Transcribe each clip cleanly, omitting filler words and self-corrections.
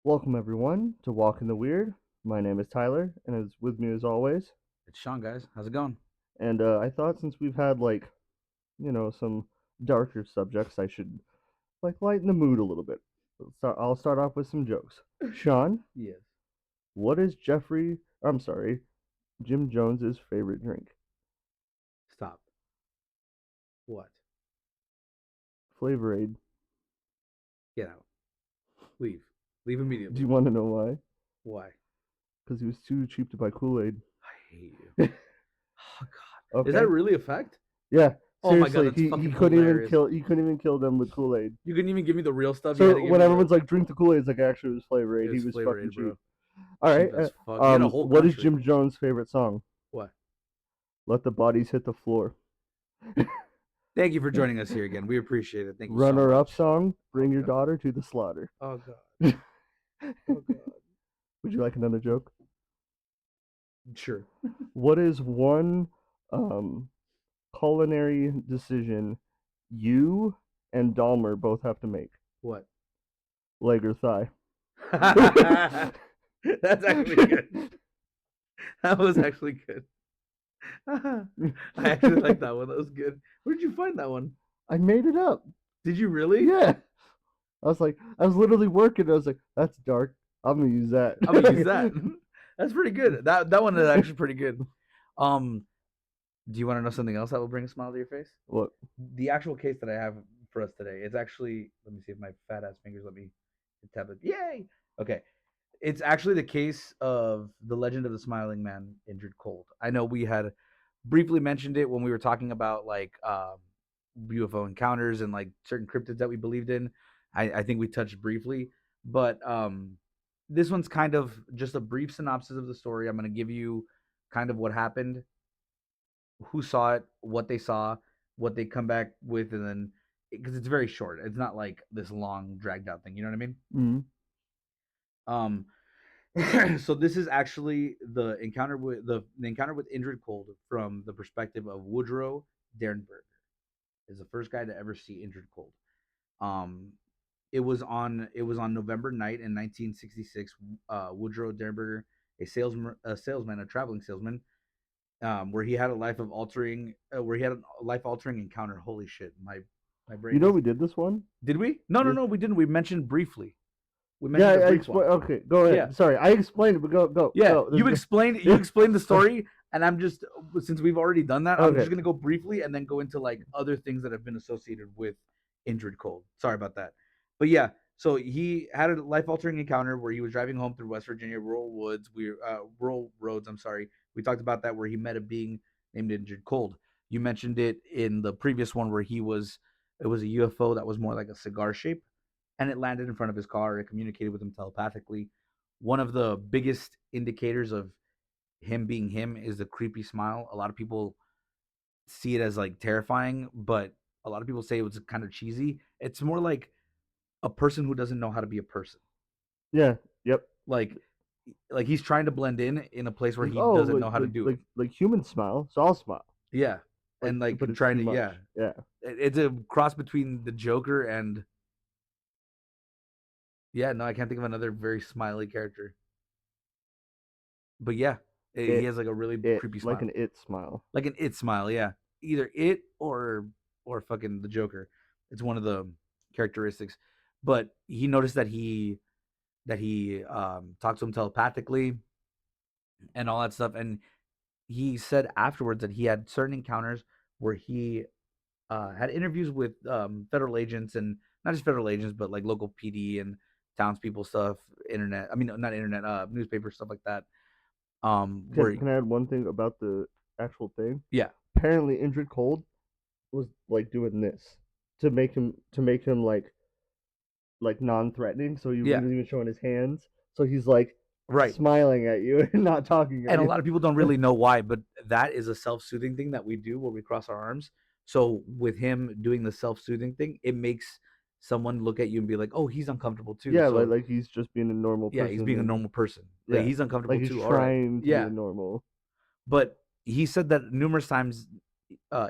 Welcome everyone to Walk in the Weird. My name is Tyler, and it's with me as always. It's Sean, guys. How's it going? And I thought since we've had some darker subjects, I should lighten the mood a little bit. I'll start off with some jokes. Sean, Yes. what is Jim Jones's favorite drink? Stop. What? Flavor Aid. Get out. Leave. Leave Do you immediately. want to know why? Why? Because he was too cheap to buy Kool Aid. I hate you. Oh God. Is that Okay. really a fact? Yeah. Oh my God, Seriously, that's he fucking couldn't even hilarious. kill them with Kool Aid. You couldn't even give me the real stuff. You had So to give when me the. everyone's like, drink the Kool Aid, it's like actually it was Flavor It Aid. He was was Flavor fucking Aid, cheap. bro. All right. Cheap as fuck. You had a whole What is country. Jim Jones' favorite song? What? Let the bodies hit the floor. Thank you for joining us here again. We appreciate it. Thank you so Runner-up much. song. Oh Bring your God. daughter to the slaughter. Oh God. Would Oh God. you like another joke? Sure. What is one um, culinary decision you and Dahmer both have to make? What? Leg or thigh? That's actually good. That was actually good. I actually like that one. That was good. Where did you find that one? I made it up. Did you really? Yeah. I was literally working. I was like, that's dark. I'm gonna use that. I'm gonna use that. That's pretty good. That one is actually pretty good. Um, do you want to know something else that will bring a smile to your face? What? The actual case that I have for us today, it's actually, let me see if my fat ass fingers let me tap it. Yay! Okay. It's actually the case of the legend of the smiling man, Indrid Cold. I know we had briefly mentioned it when we were talking about UFO encounters and like certain cryptids that we believed in. I think we touched briefly, but this one's kind of just a brief synopsis of the story. I'm going to give you kind of what happened, who saw it, what they saw, what they come back with, and then because it's very short, it's not like this long dragged out thing. You know what I mean? Mm-hmm. Um, so this is actually the encounter with Indrid Cold from the perspective of Woodrow Derenberger. Is the first guy to ever see Indrid Cold. Um, it was on November night in 1966. Woodrow Derenberger, a traveling salesman, where he had a life altering encounter. Holy shit, my You brain know is. we did this one. Did we? No, no, Yeah. no, we didn't. We mentioned briefly. We Yeah, mentioned a I brief one. explain. Okay, go Yeah, ahead. Sorry, I explained it, but yeah. go. You There's explained you yeah. explained the story, and I'm just since we've already done that, I'm just Okay. gonna go briefly and then go into like other things that have been associated with Injured Cold. Sorry about that, but yeah. So he had a life altering encounter where he was driving home through West Virginia rural roads. I'm sorry. We talked about that where he met a being named Injured Cold. You mentioned it in the previous one where it was a UFO that was more like a cigar shape, and it landed in front of his car. It communicated with him telepathically. One of the biggest indicators of him being him is the creepy smile. A lot of people see it as like terrifying, but a lot of people say it was kind of cheesy. It's more like a person who doesn't know how to be a person. Yeah. Yep. Like he's trying to blend in a place where Like he oh, doesn't know how to do it. human smile, so I'll smile. Yeah. Like, And like but it's trying too to yeah. much. Yeah. It's a cross between the Joker and yeah, no, I can't think of another very smiley character. But yeah, he It has like a really it creepy like smile. an it smile. Like an it smile, yeah. Either it or fucking the Joker. It's one of the characteristics. But he noticed that he talked to him telepathically and all that stuff. And he said afterwards that he had certain encounters where he had interviews with federal agents and not just federal agents, but like local PD and townspeople stuff, internet. I mean, not internet, newspaper stuff like that. Where Can I add one thing about the actual thing? yeah, Apparently, Injured Cold was like doing this to make him non-threatening. So he yeah, wasn't even showing his hands. So he's like right. smiling at you and not talking at And a you. lot of people don't really know why, but that is a self-soothing thing that we do where we cross our arms. So with him doing the self-soothing thing, it makes someone look at you and be like, "Oh, he's uncomfortable too." Yeah, So like he's just being a normal yeah, he's person, being a and normal person. Like yeah, he's like uncomfortable he's too. All right, trying to be a yeah. normal. But he said that numerous times,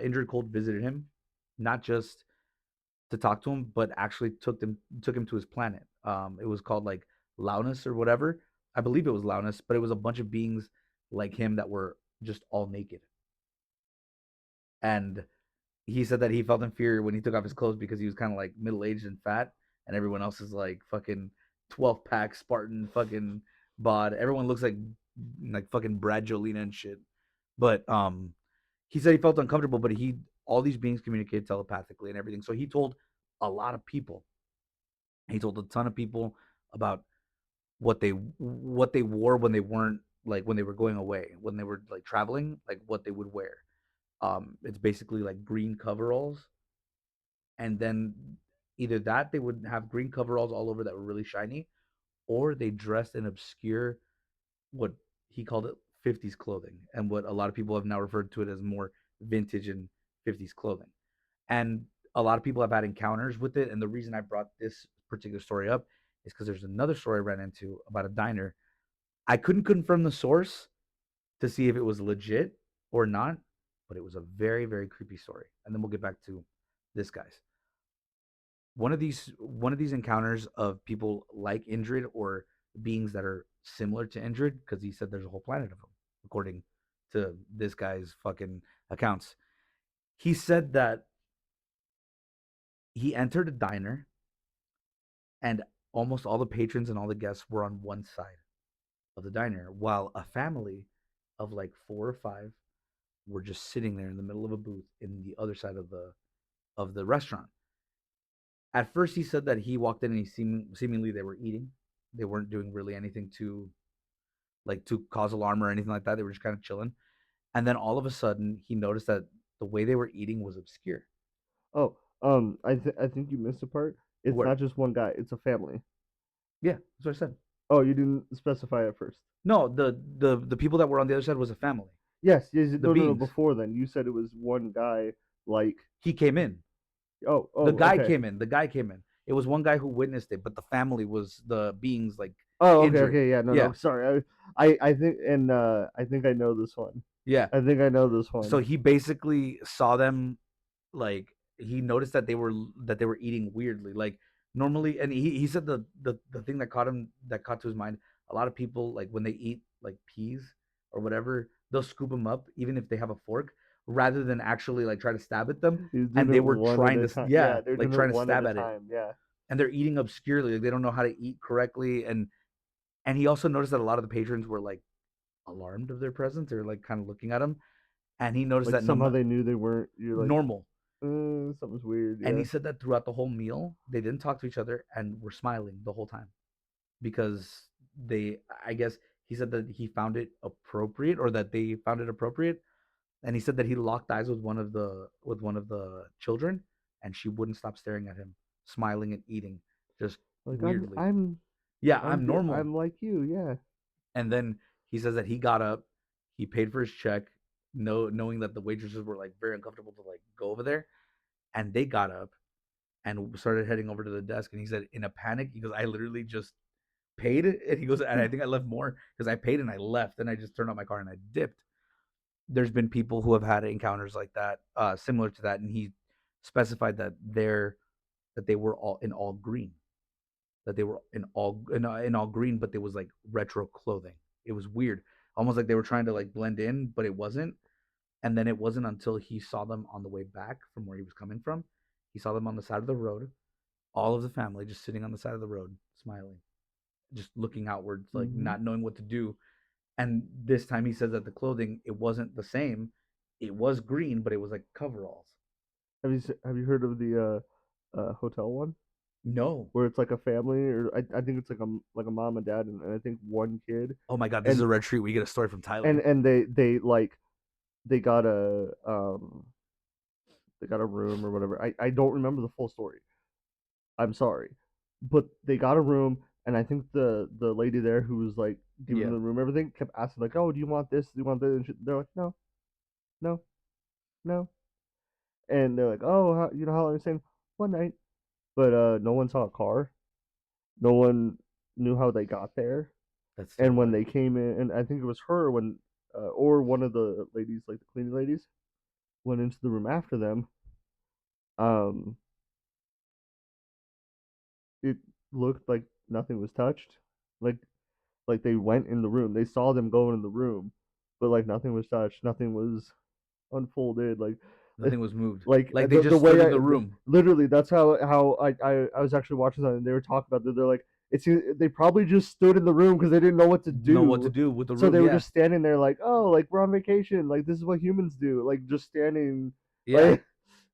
Injured Cold visited him, not just to talk to him, but actually took him to his planet. It was called like Loudness or whatever. I believe it was Loudness, but it was a bunch of beings like him that were just all naked. And he said that he felt inferior when he took off his clothes because he was kind of like middle aged and fat, and everyone else is like fucking 12 pack Spartan fucking bod. Everyone looks like fucking Brad Jolina and shit. But he said he felt uncomfortable, but he all these beings communicated telepathically and everything. So he told a lot of people. He told a ton of people about what they wore when they weren't like when they were going away, when they were like traveling, like what they would wear. It's basically like green coveralls, and then either that they would have green coveralls all over that were really shiny, or they dressed in obscure what he called it 50s clothing, and what a lot of people have now referred to it as more vintage and 50s clothing. And a lot of people have had encounters with it. And the reason I brought this particular story up is because there's another story I ran into about a diner. I couldn't confirm the source to see if it was legit or not, but it was a very, very creepy story. And then we'll get back to this guy's. One of these encounters of people like Indrid or beings that are similar to Indrid, because he said there's a whole planet of them, according to this guy's fucking accounts. He said that he entered a diner and almost all the patrons and all the guests were on one side of the diner, while a family of like four or five were just sitting there in the middle of a booth in the other side of the restaurant. At first, he said that he walked in and seemingly they were eating. They weren't doing really anything to cause alarm or anything like that. They were just kind of chilling. And then all of a sudden, he noticed that the way they were eating was obscure. Oh, I think you missed a part. It's What? not just one guy; it's a family. Yeah, that's what I said. Oh, you didn't specify at first. No, the people that were on the other side was a family. Yes, yes. The No, no, no. beings. Before then, you said it was one guy. Like, He came in. oh, The oh, guy okay. came in. The guy came in. It was one guy who witnessed it, but the family was the beings like Oh, okay, Indrid. okay. Yeah, no, no. Yeah, Sorry. I think, and I think I know this one. yeah. I think I know this So one. he basically saw them, like he noticed that they were eating weirdly, like normally. And he said the thing that caught to his mind. A lot of people, like when they eat like peas or whatever, they'll scoop them up even if they have a fork, rather than actually like try to stab at them. He's doing And it they were one at trying a to, time. yeah, Yeah, they're like doing it trying to one at stab a at it. time. Yeah. And they're eating obscurely, like they don't know how to eat correctly. And he also noticed that a lot of the patrons were like alarmed of their presence, or like kind of looking at him. And he noticed Like that somehow they knew they weren't. You're like, normal. something's weird. And he Yeah. said that throughout the whole meal, they didn't talk to each other and were smiling the whole time because I guess he said that he found it appropriate, or that they found it appropriate. And he said that he locked eyes with one of the children, and she wouldn't stop staring at him, smiling and eating just Like weirdly. Yeah, I'm normal. I'm like you. Yeah. And then he says that he got up, he paid for his check, knowing that the waitresses were like very uncomfortable to like go over there, and they got up and started heading over to the desk. And he said, in a panic, he goes, I literally just paid. And he goes, and I think I left more because I paid and I left. And I just turned on my car and I dipped. There's been people who have had encounters like that, similar to that. And he specified that they were all in all green, that they were in all green, but there was like retro clothing. It was weird, almost like they were trying to like blend in, but it wasn't. And then it wasn't until he saw them on the way back from where he was coming from. He saw them on the side of the road, all of the family just sitting on the side of the road, smiling, just looking outwards, like Hmm. not knowing what to do. And this time he says that the clothing, it wasn't the same. It was green, but it was like coveralls. Have you heard of the hotel one No. where it's like a family, or I think it's like a mom and dad, and I think one kid, Oh my God, this is and a red treat. We get a story from Tyler. they like they got a they got a room or whatever. I don't remember the full story. I'm sorry, but they got a room, and I think the lady there who was like giving them Yeah, the room everything kept asking like, oh, do you want this? Do you want this? And they're like, no, no, no, and they're like, oh, how long? I'm saying one night, but no one saw a car. No one knew how they got there. that's And when terrifying. they came in, and I think it was her when, or one of the ladies, like the cleaning ladies, went into the room after them. Um, it looked like nothing was touched. Like like they went in the room. They saw them go in the room, but like nothing was touched, nothing was unfolded. Like Nothing was moved. like Like they the just stood way in the room. literally that's how I was actually watching something. They were talking about that. They're like they probably just stood in the room because they didn't know what to Know what to do. do with the So room. they were Yeah, just standing there like, oh, like we're on vacation. Like this is what humans do. Like just standing yeah. like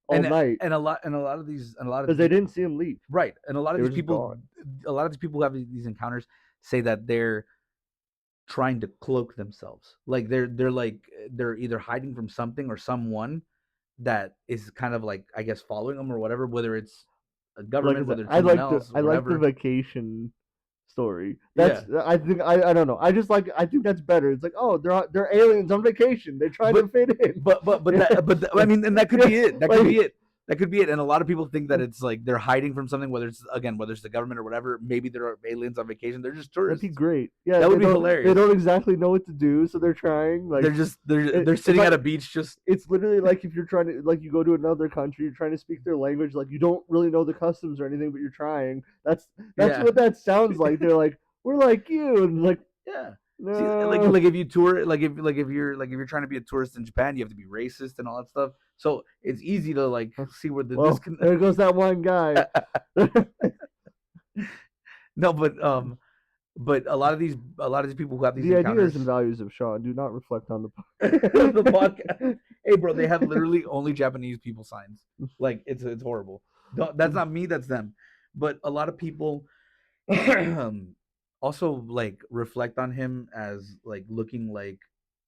all And night a lot of these and a lot of because these they people, didn't see him leave. right? And They were just gone. a lot of these people who have these encounters say that they're trying to cloak themselves. Like they're like they're either hiding from something or someone that is kind of like, I guess, following them or whatever, whether it's a Like I government, said, whether it's someone else or I like the whatever. vacation story. That's Yeah. I think I don't know. I just like I think that's better. It's like oh they're aliens on vacation. They're trying to but fit in. I mean, and that could Yeah, be it. That could be like it. That could be it. And a lot of people think that it's like they're hiding from something, whether it's again, whether it's the government or whatever. Maybe there are aliens on vacation. They're just that'd be tourists. great. Yeah, That would be they hilarious. don't exactly know what to do, so they're trying. They're Like just they're it's sitting at like a beach, just it's literally like if you're trying to like you go to another country, you're trying to speak their language, like you don't really know the customs or anything, but you're trying. That's yeah, what that sounds like. They're like we're like you, and like yeah. See, no. like if you tour, like if you're trying to be a tourist in Japan, you have to be racist and all that stuff. So it's easy to like see where the Well, disconnect. there goes that one guy. No, but a lot of these people who have these The ideas and encounters, values of Sean do not reflect on the the. podcast. Hey, bro, they have literally only Japanese people signs. Like it's horrible. That's not me. That's them. But a lot of people also like reflect on him as like looking like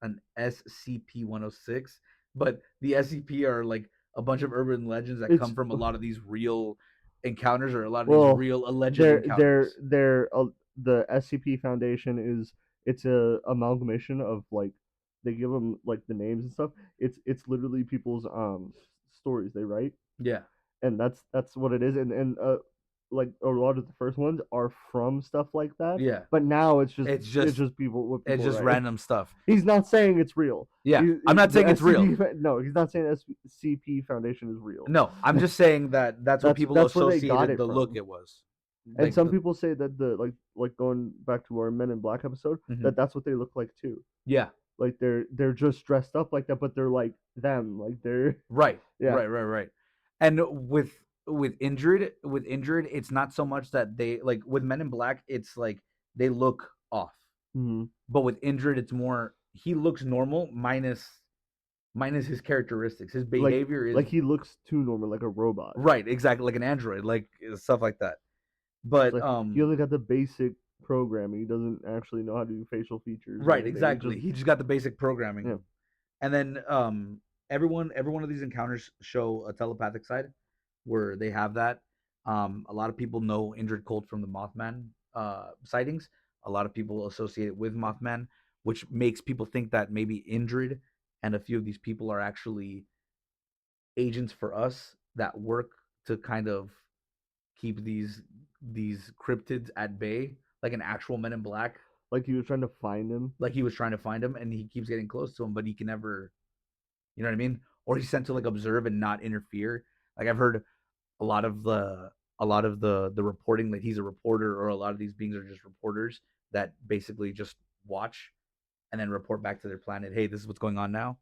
an SCP-106. But the SCP are like a bunch of urban legends that It's come from a lot of these real encounters or a lot of these well, real alleged encounters. the SCP Foundation is it's a amalgamation of like they give them like the names and stuff. It's literally people's stories they write, Yeah, and that's what it is. And like a lot of the first ones are from stuff like that, yeah. but now It's it's just just people what it's people just write. random stuff. He's not saying it's real. Yeah, I'm not The saying it's real. SCP no, he's not saying SCP Foundation is real. No, I'm just saying that that's what people That's where they got associated it the look from. it was. And Like some the people say that the like going back to our Men in Black episode mhm. that that's what they look like too. Yeah, Like they're just dressed up like that, but they're like them. Like they're right, yeah. right. And with injured, it's not so much that they like with Men in Black. It's like they look off, Mm-hmm. but with injured, it's more he looks normal minus his characteristics. His behavior Like is he looks too normal, like a robot. right, exactly like an android, like stuff like that. It's But like he only got the basic programming. He doesn't actually know how to do facial features or right, anything. He exactly. just He just got the basic yeah. programming. And then every one of these encounters show a telepathic side where they have that. A lot of people know Indrid Cold from the Mothman sightings. A lot of people associate it with Mothman, which makes people think that maybe Indrid and a few of these people are actually agents for us that work to kind of keep these cryptids at bay, like an actual Men in Black. Like he was trying to find him. Like he was trying to find him, and he keeps getting close to him, but he can never. You know what I mean? Or he's sent to like observe and not interfere. Like I've heard a lot of the reporting that he's a reporter, or a lot of these beings are just reporters that basically just watch and then report back to their planet, hey, this is what's going on now.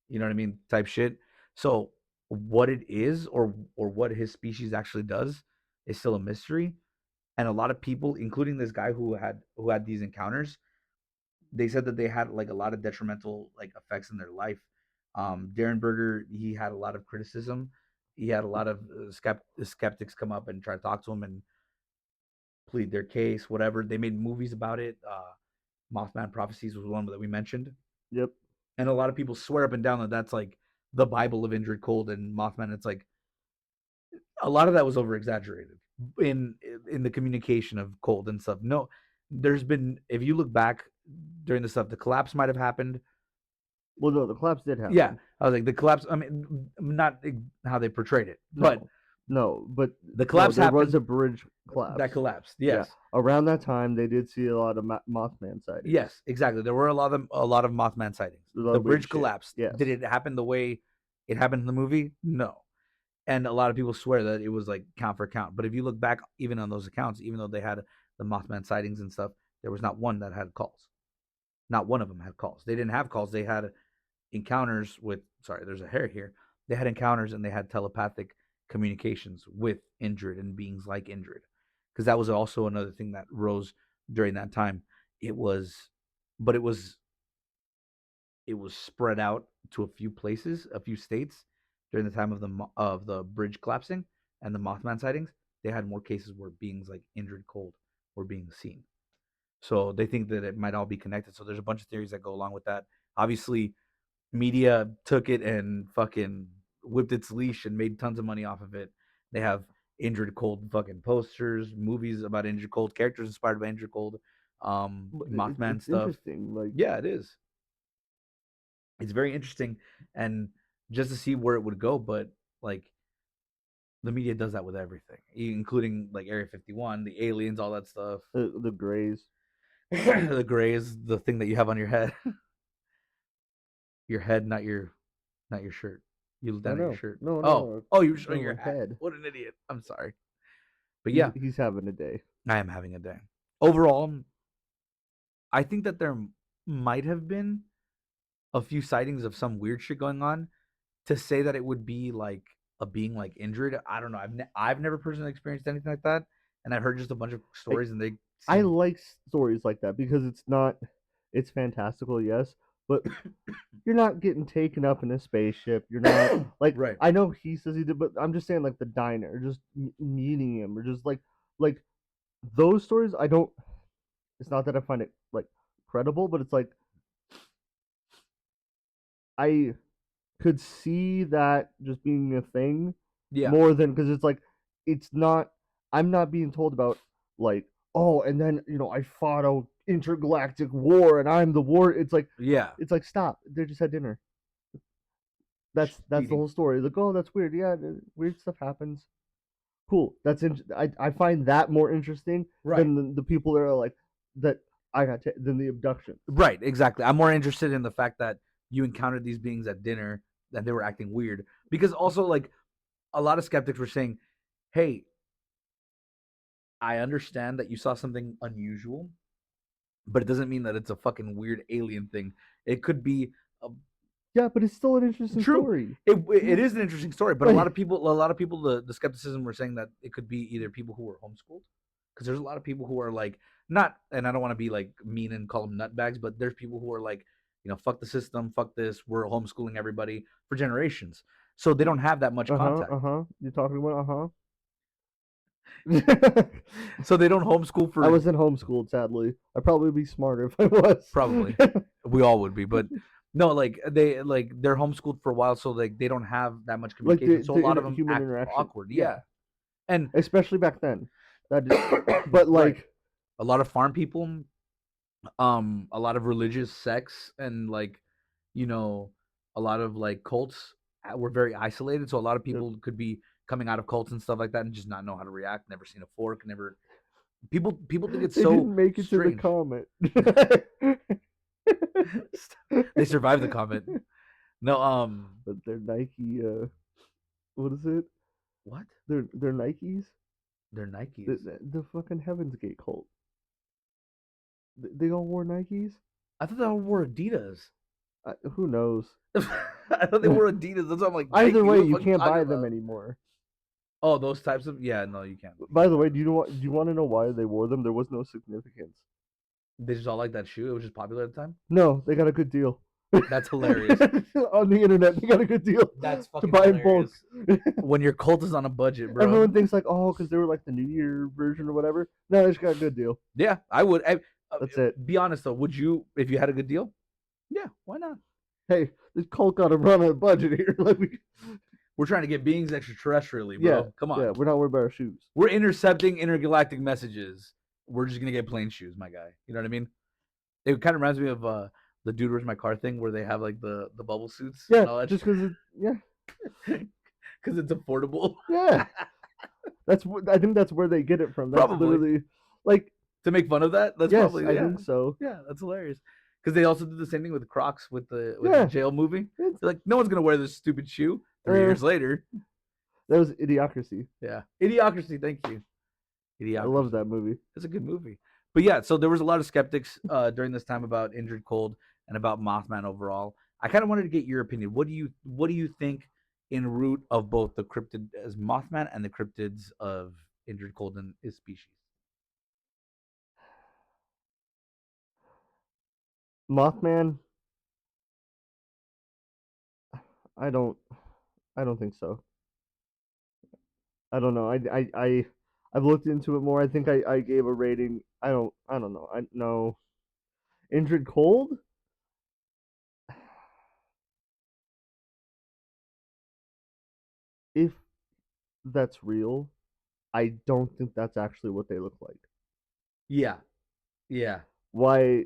You know what I mean? Type shit. So what it is or what his species actually does is still a mystery. And a lot of people, including this guy who had these encounters, they said that they had like a lot of detrimental like effects in their life. Darren Berger, he had a lot of criticism. He had a lot of skeptics come up and try to talk to him and plead their case, whatever. They made movies about it. Mothman Prophecies was one that we mentioned, Yep. and a lot of people swear up and down that that's like the Bible of Indrid Cold and Mothman. It's like a lot of that was over exaggerated in in the communication of Cold and stuff. No, there's been if you look back during the stuff, the collapse might have happened. Well, no, the collapse did Yeah, happen. I was like the collapse. I mean, not how they portrayed it, but No, no, but the no, collapse there was happened. a bridge That collapse. collapsed. Yeah, Yes, around that time they did see a lot of Mothman sightings. yes, exactly. There were a lot of Mothman sightings. A lot The of weird bridge shit. collapsed. Did Yes. it happen the way it happened in the movie? No. And a lot of people swear that it was like count for count. But if you look back, even on those accounts, even though they had the Mothman sightings and stuff, There was not one that had calls. Not one of them had calls. They didn't have calls. They had encounters with. Sorry, there's a hair here. They had encounters and they had telepathic communications with Indrid and beings like Indrid, because that was also another thing that rose during that time. It was, but it was spread out to a few places, a few states during the time of the bridge collapsing and the Mothman sightings. They had more cases where beings like Indrid Cold were being seen. So they think that it might all be connected. So there's a bunch of theories that go along with that. Obviously, media took it and fucking whipped its leash and made tons of money off of it. They have Indrid Cold fucking posters, movies about Indrid Cold, characters inspired by Indrid Cold, But Mothman it's stuff. interesting. Like Yeah, it is. It's very interesting, and just to see where it would go. But like the media does that with everything, including like Area 51, the aliens, all that stuff. the Greys. The gray is the thing that you have on your head. Your head, not your shirt. You look I down at your know. shirt. No, Oh, no, oh, you were no, showing my your hat. head. What an idiot. I'm sorry. But yeah, He's having a day. I am having a day. Overall, I think that there might have been a few sightings of some weird shit going on. To say that it would be like a being like Indrid, I don't know. I've never personally experienced anything like that, and I've heard just a bunch of I stories, and they I seem like stories like that because it's not. It's fantastical, yes, but you're not getting taken up in a spaceship. You're not like right. I know he says he did, but I'm just saying like the diner, just meeting him, or just like those stories. I don't. It's not that I find it like credible, but it's like I could see that just being a thing Yeah, more than because it's like it's not. I'm not being told about like and then I fought a intergalactic war and I'm the war. yeah. It's like stop. They just had dinner. That's the Cheating. whole story. Like, oh, that's weird. Yeah, weird stuff happens. Cool. I find that more interesting Right. than the people that are like that than the abductions. Right, exactly. I'm more interested in the fact that you encountered these beings at dinner and they were acting weird. Because also, like, a lot of skeptics were saying, hey, I understand that you saw something unusual, but it doesn't mean that it's a fucking weird alien thing. It could be a Yeah, but it's still an interesting true. story. It is an interesting story, but Like, a lot of people, the skepticism were saying that it could be either people who were homeschooled, because there's a lot of people who are like not, and I don't want to be like mean and call them nutbags, but there's people who are like, fuck the system, fuck this, we're homeschooling everybody for generations, so they don't have that much contact, uh huh. You're talking about uh huh. so they don't homeschool I for wasn't homeschooled, sadly. I'd probably be smarter if I was. probably we all would be, but no, like they're homeschooled for a while, so like they don't have that much Like communication, so a lot of them human act interaction. awkward, Yeah, yeah, and especially back then. That, but right. like, A lot of farm people, a lot of religious sects, and like, you know, a lot of like cults were very isolated. So a lot of people could be coming out of cults and stuff like that and just not know how to react. Never seen a fork. Never. People think it's they so didn't make it to the strange. comment. They survived the comment. No, But their Nike, what is it? what? Their Nikes, They're Nikes. the fucking Heaven's Gate cult. They all wore Nikes. I thought they all wore Adidas. Who knows? I thought they wore Adidas. That's why I'm like Either Nike. way, What the you fuck are you can't talking buy them about? anymore. Oh, those types of yeah. No, you can't. You By can't the buy way, them. do you want to know why they wore them? There was no significance. They just all like that shoe. It was just popular at the time. No, they got a good deal. That's hilarious. On the internet, they got a good deal That's to fucking buy in bulk. hilarious. When your cult is on a budget, bro. Everyone thinks like, oh, because they were like the New Year version or whatever. No, they just got a good deal. Yeah, I would. That's it. Be honest though, would you if you had a good deal? Yeah, why not? Hey, this cult got to run on a budget here. We're trying to get beings extraterrestrially, Yeah, bro. Come yeah, on. we're not worried about our shoes. We're intercepting intergalactic messages. We're just gonna get plain shoes, my guy. You know what I mean? It kind of reminds me of the Dude Where's My Car thing, where they have like the bubble suits Yeah, and all that just because yeah, because it's affordable. yeah. I think that's where they get it from. That's Probably literally like to make fun of that. That's yes, probably I yeah. think so. Yeah, that's hilarious. Because they also did the same thing with Crocs with the Yeah, jail movie. it's, They're like, no one's gonna wear this stupid shoe. 3 years later, that was Idiocracy. yeah, Idiocracy. Thank you, I love Idiocracy. that movie. It's a good movie. But yeah, so there was a lot of skeptics during this time about Indrid Cold and about Mothman overall. I kind of wanted to get your opinion. What do you think in root of both the cryptid as Mothman and the cryptids of Indrid Cold and his species? Mothman, I don't I don't think so. I don't know. I've looked into it more. I think I gave a rating. I don't know. I no Injured Cold. If that's real, I don't think that's actually what they look like. Yeah, yeah, Why?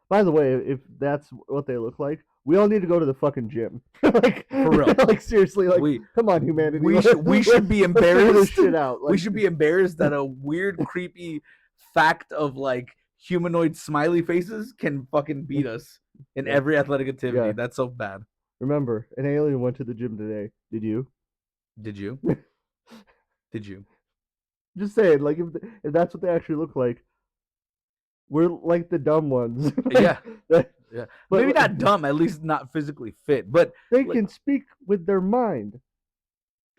By the way, if that's what they look like, we all need to go to the fucking gym. for real. Like seriously, like We come on, humanity. we should be Let's figure this embarrassed. shit out. We Like, should be embarrassed that a weird, creepy fact of like humanoid smiley faces can fucking beat us in yeah, every athletic activity. yeah. That's so bad. Remember, an alien went to the gym today. Did you? Did you? Did you? Just saying, like if that's what they actually look like, we're like the dumb ones. Yeah, That- yeah. Maybe but not dumb, at least not physically fit. But they like, can speak with their mind.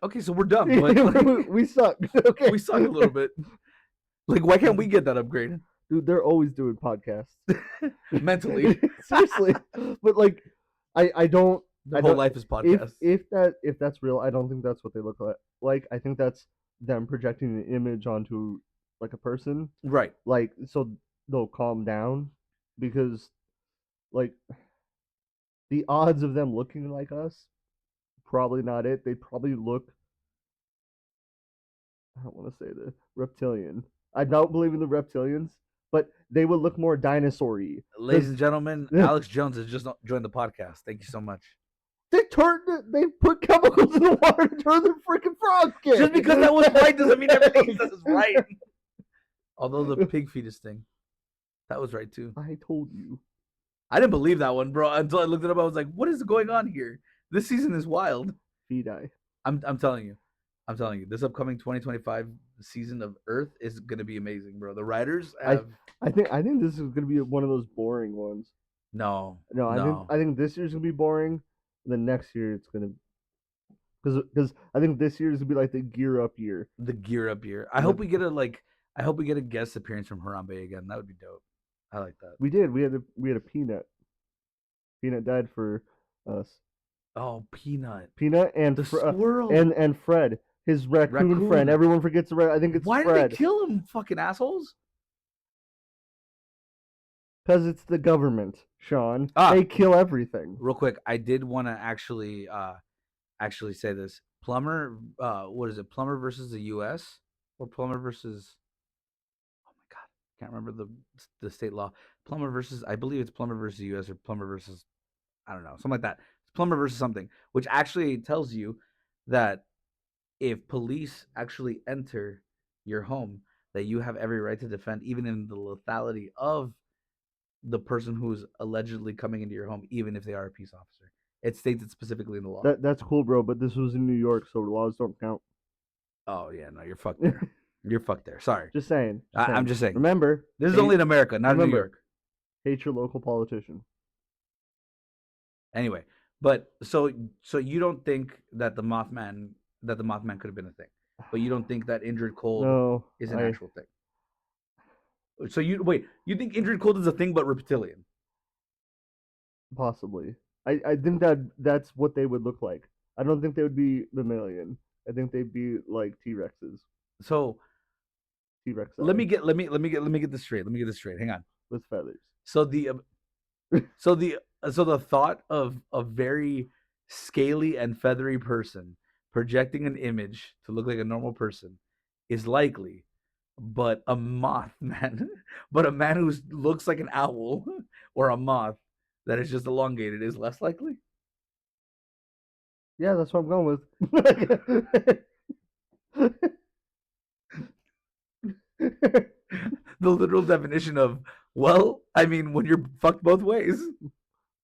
okay, so we're dumb, but like, We suck. Okay, we suck a little bit. Like, why can't we get that upgrade dude, they're always doing podcasts. mentally? Seriously, but like, I don't, Their I whole don't. life is If podcasts. if that's real, I don't think that's what they look like. Like, I think that's them projecting an image onto like a person. Right. Like, so they'll calm down because like the odds of them looking like us probably not it. They probably look. I don't want to say the reptilian. I don't believe in the reptilians, but they would look more dinosaur-y Ladies because and gentlemen, Alex Jones has just joined the podcast. Thank you so much. they put chemicals in the water to turn their freaking frogs gay. Just because that was right doesn't mean everything he says is right. Although the pig fetus thing, that was right too. I told you. I didn't believe that one, bro, until I looked it up. I was like, what is going on here? This season is wild. Fedi. I'm telling you. I'm telling you. This upcoming 2025 season of Earth is going to be amazing, bro. The writers I have I think this is gonna be one of those boring ones. no, No, no. I think this year's gonna be boring. The next year it's gonna because I think this year is gonna be like the gear up year. The gear up year. I And hope then we get a like I hope we get a guest appearance from Harambe again. That would be dope. I like that. we did. We had a peanut. Peanut died for us. Oh, Peanut. Peanut and The squirrel. and Fred, his raccoon friend. Raccoon. Everyone forgets the I think it's Why did they Fred kill him, fucking assholes? because it's the government. Sean, Ah, they kill everything. real quick, I did want to actually say this. Plumber, what is it? Plumber versus the U.S. or Plumber versus? Oh my God, can't remember the state law. Plumber versus, I believe it's Plumber versus the U.S. or Plumber versus, I don't know, something like that. It's Plumber versus something, which actually tells you that if police actually enter your home, that you have every right to defend, even in the lethality of the person who's allegedly coming into your home, even if they are a peace officer. It states it specifically in the law. That's cool, bro. But this was in New York, so the laws don't count. Oh yeah, no, you're fucked there. You're fucked there. Sorry, Just saying. I'm just saying. Remember, This is only in America, not in New remember, York. hate your local politician. Anyway, but so you don't think that the Mothman could have been a thing, but you don't think that Injured Cold No, is an actual thing. So you wait, you think Injured Cold is a thing, but reptilian? possibly. I think that's what they would look like. I don't think they would be mammalian. I think they'd be like T Rexes. So T Rex let me get this straight. Let me get this straight. Hang on. with feathers. So the so the thought of a very scaly and feathery person projecting an image to look like a normal person is likely, but a mothman, but a man who looks like an owl or a moth that is just elongated is less likely. Yeah, that's what I'm going with. The literal definition of, well, I mean, when you're fucked both ways,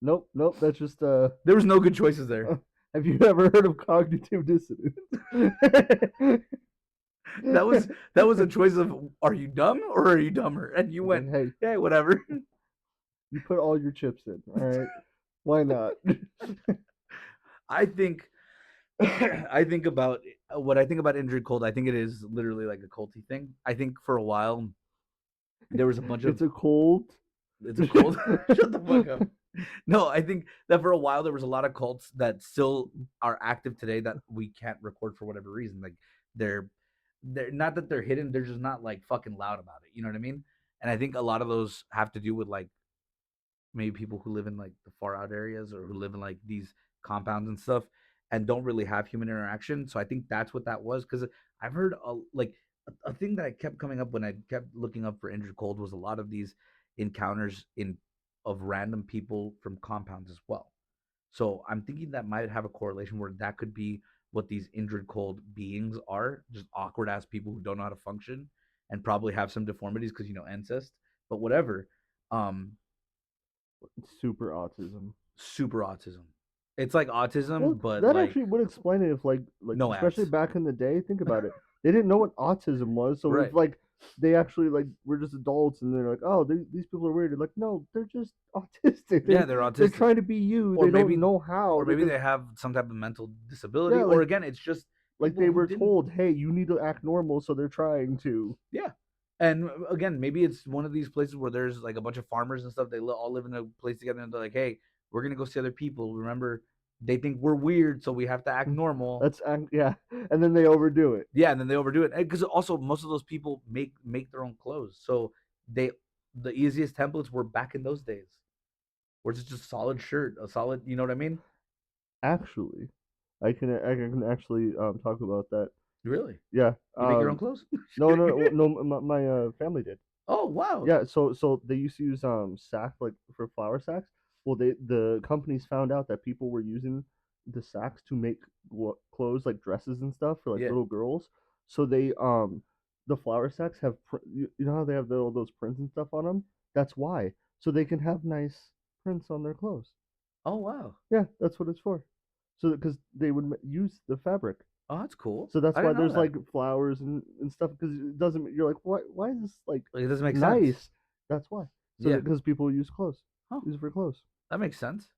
Nope, nope. That's just there was no good choices there. have you ever heard of cognitive dissonance? that was a choice of are you dumb or are you dumber? And you It's like, went, hey, yeah, whatever. you put all your chips in. All right, why not? I think I think about what I think about Indrid Cold. I think it is literally like a culty thing. I think for a while there was a bunch It's of a cold. it's a cold. Shut the fuck up. No, I think that for a while there was a lot of cults that still are active today that we can't record for whatever reason. Like they're they're not that they're hidden, they're just not like fucking loud about it. You know what I mean? And I think a lot of those have to do with like maybe people who live in like the far out areas or who live in like these compounds and stuff and don't really have human interaction. So I think that's what that was because I've heard a thing that I kept coming up when I kept looking up for Injured Cold was a lot of these encounters in of random people from compounds as well. So I'm thinking that might have a correlation where that could be what these injured cold beings are, just awkward ass people who don't know how to function and probably have some deformities because incest, but whatever. Um, Super autism. super autism. It's like Well, autism, but that like actually would explain it if like no especially ads. back in the day, think about it. They didn't know what autism was, so if Right. like they actually like were just adults and they're like, "Oh, these people are weird." They're like, "No, they're just autistic. Yeah, they're They're autistic. trying to be you. Or They don't maybe know how. or They're maybe just they have some type of mental disability. yeah, Or again, it's just like people they who were didn't. told, "Hey, you need to act normal," so they're trying to. Yeah. And again, maybe it's one of these places where there's like a bunch of farmers and stuff. They all live in a place together, and they're like, "Hey, we're gonna go see other people. Remember, they think we're weird, so we have to act normal." Yeah, and then they overdo it. Yeah, and then they overdo it because also most of those people make their own clothes, so they the easiest templates were back in those days, where it's just solid shirt, a solid, you know what I mean? Actually, I can actually talk about that. Really, Yeah. you make your own clothes? Just No, no, kidding. no. My family did. Oh wow, Yeah, so they used to use sack like for flour sacks. Well, the companies found out that people were using the sacks to make clothes like dresses and stuff for like yeah. little girls. So they the flour sacks have you know how they have all those prints and stuff on them. That's why. So they can have nice prints on their clothes. Oh wow. Yeah, that's what it's for. So because they would use the fabric. Oh, that's cool. So that's I why didn't know there's that. like flowers and stuff because it doesn't. You're like, why is this like Like, it doesn't make sense. nice? That's why. So Yeah. because people use clothes, Oh, use it for clothes. that makes sense.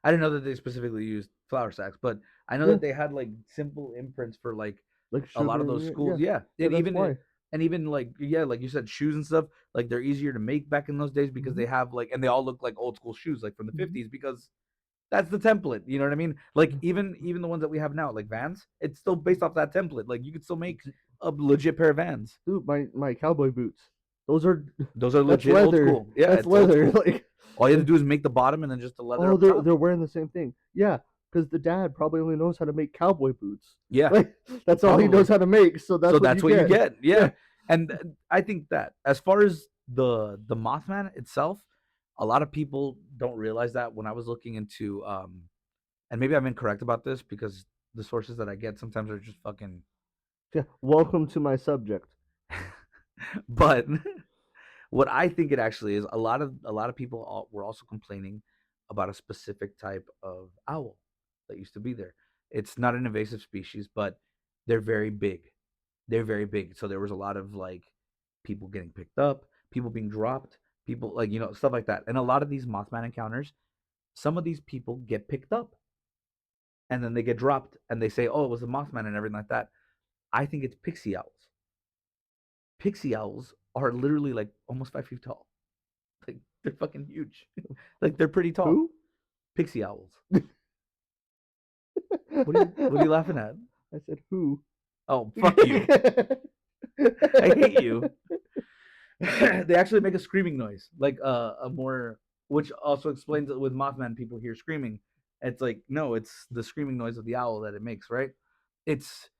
I didn't know that they specifically used flour sacks, but I know Yeah, that they had like simple imprints for like like a lot of sugar. those Yeah, schools. Yeah, yeah. That's why. and even like yeah, like you said, shoes and stuff. Like they're easier to make back in those days because Hmm. they have like and they all look like old school shoes, like from the Hmm. '50s, because that's the template. You know what I mean? Like even the ones that we have now, like Vans, it's still based off that template. Like you could still make a legit pair of Vans. Dude, my cowboy boots. Those are Those are that's legit old leather. school. Yeah, That's it's old leather. school. Like All you have to do is make the bottom and then just the leather oh, up they're top. they're wearing the same thing. Yeah, because the dad probably only knows how to make cowboy boots. Yeah, Like that's all he knows probably. how to make. So So that's what that's you what you get. get. Yeah. Yeah. And I think that as far as the Mothman itself, a lot of people don't realize that when I was looking into and maybe I'm incorrect about this because the sources that I get sometimes are just fucking Yeah. Welcome to my subject. but what I think it actually is a lot of people were also complaining about a specific type of owl that used to be there. It's not an invasive species, but they're very big. They're very big. So there was a lot of like people getting picked up, people being dropped, people like stuff like that. And a lot of these Mothman encounters, some of these people get picked up and then they get dropped and they say, "Oh, it was the Mothman" and everything like that. I think it's pixie owls. Pixie owls are literally like almost 5 feet tall. Like they're fucking huge. Like they're pretty tall. Who? Pixie owls. What are you I laughing at? said who? Oh, fuck you. I hate you. They actually make a screaming noise, like a more, which also explains that with Mothman, people hear screaming. It's like no, it's the screaming noise of the owl that it makes, right? It's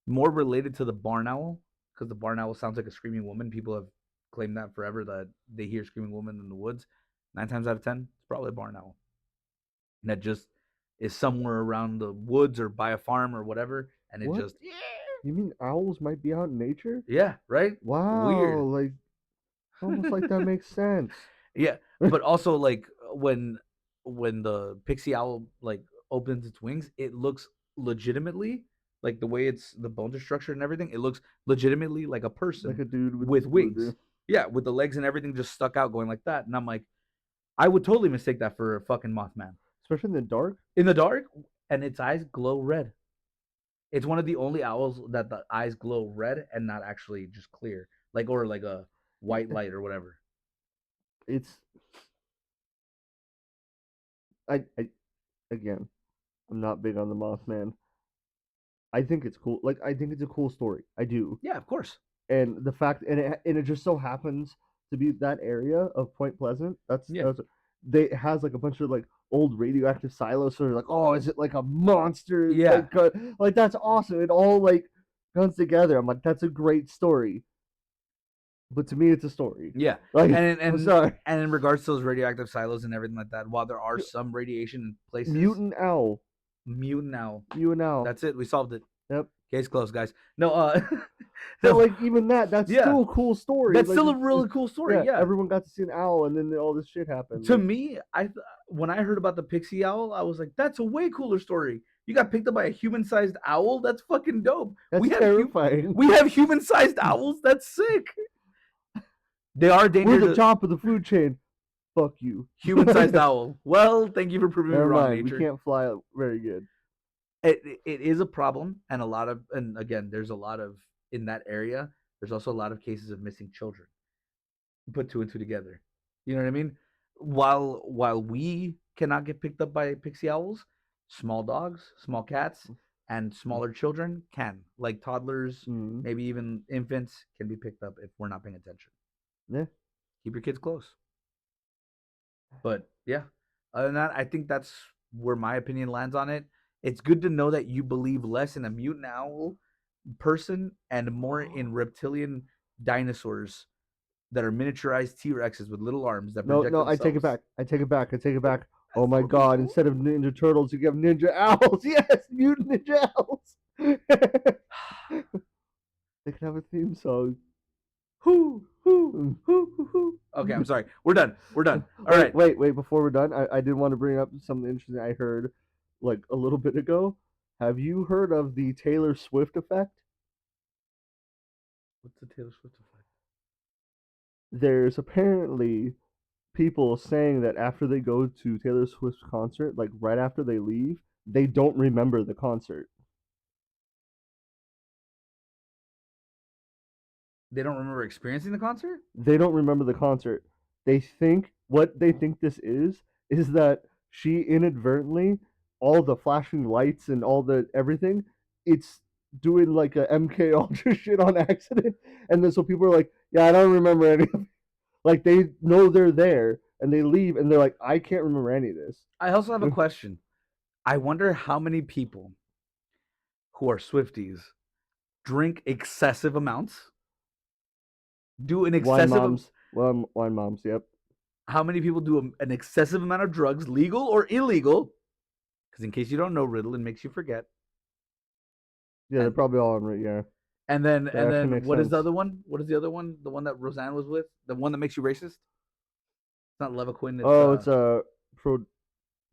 more related to the barn owl because the barn owl sounds like a screaming woman. People have claimed that forever that they hear screaming woman in the woods. 9 times out of 10, it's probably a barn owl that just is somewhere around the woods or by a farm or whatever, and it What? just You mean owls might be out in nature? yeah, right, Wow, weird. like almost like that makes sense. Yeah, but also like when the pixie owl like opens its wings, it looks legitimately like the way it's the bones are structured and everything, it looks legitimately like a Like person a dude with with wings. Yeah, with the legs and everything just stuck out going like that. And I'm like, I would totally mistake that for a fucking Mothman especially in the dark. in the dark, and its eyes glow red. It's one of the only owls that the eyes glow red and not actually just clear, like or like a white light or whatever. It's I again, I'm not big on the Mothman. I think it's cool. Like I think it's a cool story. I do. Yeah, of course. And the fact and it just so happens to be that area of Point Pleasant. Yeah, That's they it has like a bunch of like old radioactive silos. So they're like, oh, is it like a monster? yeah, Like that's awesome. It all like comes together. I'm like, that's a great story. But to me, it's a story. yeah. Like And I'm sorry, and in regards to those radioactive silos and everything like that, while there are some radiation in places, mutant owl, mutant owl. mutant owl. That's it. We solved it. Yep. Case closed, guys. No, But no, like even that's yeah, still a cool story. that's Like still a it's really cool story. yeah, Yeah, everyone got to see an owl, and then all this shit happened. to Like me, when I heard about the pixie owl, I was like, that's a way cooler story. You got picked up by a human-sized owl. That's fucking dope. that's terrifying. We have human-sized owls. That's sick. They are We're dangerous. the top of the food chain. Fuck you. Human-sized owl. Well, thank you for proving me Never wrong, mind. We nature. can't fly very good. It is a problem, and a lot of, and again, there's a lot of in that area. There's also a lot of cases of missing children. Put two and two together. You know what I mean? While we cannot get picked up by pixie owls, small dogs, small cats, and smaller children can. Like toddlers, Mm-hmm. maybe even infants can be picked up if we're not paying attention. Yeah. Keep your kids close. But yeah, other than that, I think that's where my opinion lands on it. It's good to know that you believe less in a mutant owl person and more in reptilian dinosaurs that are miniaturized T Rexes with little arms that No, project no. I take it themselves. back. I take it back. I take it back. Oh That's my totally god! cool. Instead of Ninja Turtles, you have Ninja Owls. Yes, mutant Ninja Owls. They could have a theme song. Whoo, whoo, Mm. whoo, whoo, whoo. Okay, I'm sorry. We're done. We're done. All Wait, right. wait, wait! Before we're done, I did want to bring up something interesting I heard like a little bit ago. Have you heard of the Taylor Swift effect? What's the Taylor Swift effect? There's apparently people saying that after they go to Taylor Swift's concert, like right after they leave, they don't remember the concert. They don't remember experiencing the concert? They don't remember the concert. They think what they think this is that she inadvertently all the flashing lights and all the everything, it's doing like a MK Ultra shit on accident, and then so people are like, yeah, I don't remember any of it. Like they know they're there and they leave and they're like, I can't remember any of this. I also have a question. I wonder how many people who are Swifties drink excessive amounts, do an Wine excessive, moms, wine moms. Yep. how many people do an excessive amount of drugs, legal or illegal? Because in case you don't know, Ritalin makes you forget. Yeah, they're And probably all on. Yeah, that and actually then makes what is the sense. other one? What is the other one? The one that Roseanne was with? The one that makes you racist? It's not Levaquin. It's Oh, it's a pro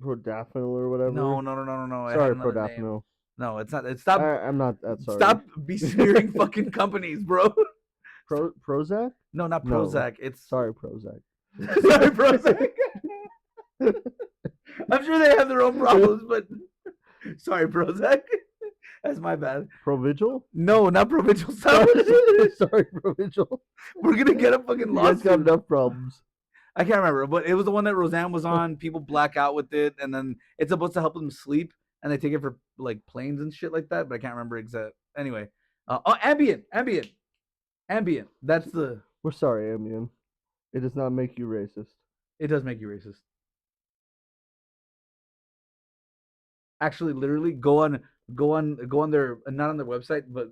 prodaphil or no, whatever. no, no, no, no, no. It had Sorry, another name. prodaphil. No, it's not. It's stop. I'm not that sorry. Stop besmearing fucking companies, bro. Prozac? No, not No. Prozac. It's Sorry, Prozac. sorry, Prozac. I'm sure they have their own problems, but sorry, Prozac. That's my bad. Provigil? No, not provincial. Stop. Sorry, Provigil. We're gonna get a fucking You guys got lawsuit. enough problems. I can't remember, but it was the one that Roseanne was on. People black out with it, and then it's supposed to help them sleep, and they take it for like planes and shit like that. But I can't remember exact. Anyway, ambient. That's the. We're sorry, Amian. It does not make you racist. It does make you racist. Actually, literally, go on their not on their website, but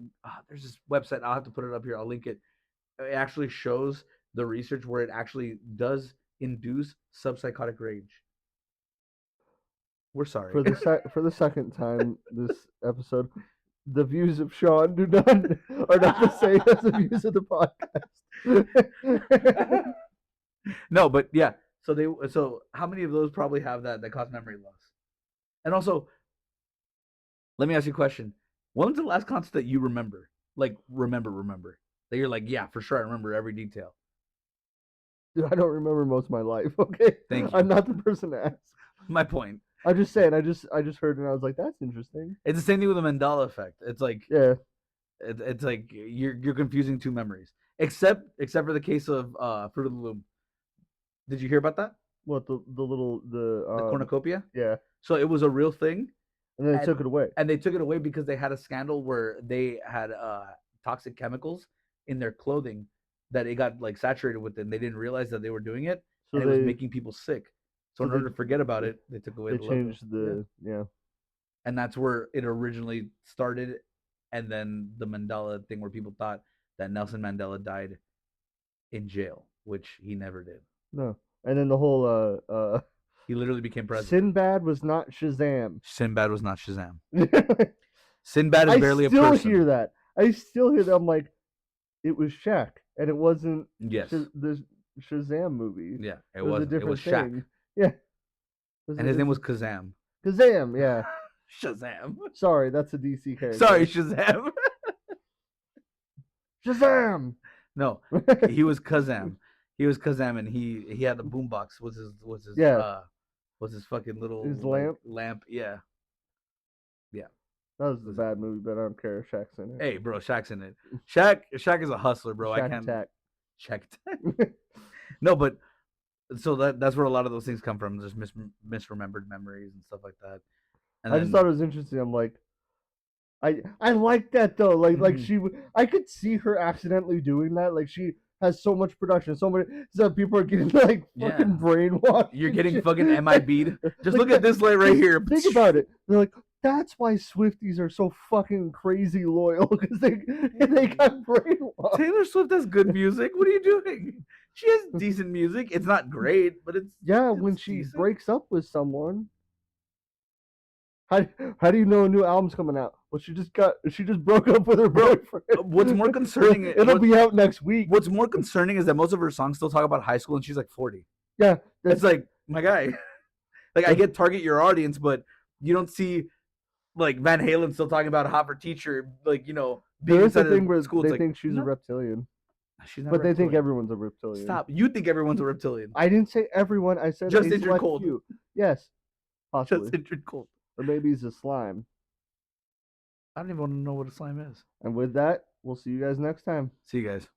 there's this website. I'll have to put it up here. I'll link it. It actually shows the research where it actually does induce subpsychotic rage. We're sorry. For the second time this episode, the views of Sean do not are not the same as the views of the podcast. No, but yeah. So how many of those probably have that cause memory loss? And also, let me ask you a question. When was the last concert that you remember? Like remember that you're like, yeah, for sure, I remember every detail. Dude, I don't remember most of my life. Okay, Thank I'm you. not the person to ask. My point. I'm just saying. I just heard it and I was like, that's interesting. It's the same thing with the Mandela effect. It's like Yeah. it's like you're confusing two memories. Except for the case of Fruit of the Loom. Did you hear about that? What the little the The cornucopia. yeah, So it was a real thing, and then they and took it away. and they took it away because they had a scandal where they had toxic chemicals in their clothing that it got like saturated with, and they didn't realize that they were doing it, So and it was they making people sick. So so in order they to forget about it, they took away they the logo. changed Yeah, the yeah. and that's where it originally started, and then the Mandela thing where people thought that Nelson Mandela died in jail, which he never did. No, and then the whole He literally became president. Sinbad was not Shazam. Sinbad was not Shazam. Sinbad is I barely a still hear person. that. I still hear that. I'm like, it was Shaq, and it wasn't Yes. the Shazam movie. Yeah, it It was a wasn't. It was different Shaq, thing. Yeah, and his name was Kazam. Kazam. Yeah, Shazam. sorry, that's a DC Sorry, character. Shazam. Shazam. No, he was Kazam. He was Kazam, and he had the boombox. Yeah, Was his fucking his little like lamp. lamp? Yeah, yeah. That was a Was it? bad movie, but I don't care. Shaq's in Hey, bro, Shaq's in it. Shaq is a hustler, it. bro. I Shaq can't Attack. Shaq. No, but so that's where a lot of those things come from, just misremembered memories and stuff like that. And I just thought then it was interesting. I'm like, I like that though. Like mhm, she, I could see her accidentally doing that. Like she has so much production, so many, so people are getting like yeah, fucking brainwashed you're and getting shit. fucking MIB'd. Just Like look at that. this light right Like here. think about it. They're like, that's why Swifties are so fucking crazy loyal because they Yeah. got brainwashed. Taylor Swift has good music. What are you doing? She has decent music. It's not great, but Yeah, when it's she decent. breaks up with someone, how how do you know a new album's coming out? Well, she just broke up with her Bro, boyfriend. what's more concerning It'll be out next week. what's more concerning is that most of her songs still talk about high school and she's like 40. Yeah, It's like, my guy. Like I that's get target your audience, but you don't see like Van Halen still talking about a hot for teacher, like, being there is a inside thing of where school. It's they like, think she's a no, reptilian, she's not a but they think reptilian. everyone's a reptilian. Stop. You think everyone's a reptilian. I didn't say everyone. I said Just a injured select cold. few. Yes, Just possibly, injured cold. or maybe he's a slime. I don't even want to know what a slime is. And with that, we'll see you guys next time. See you guys.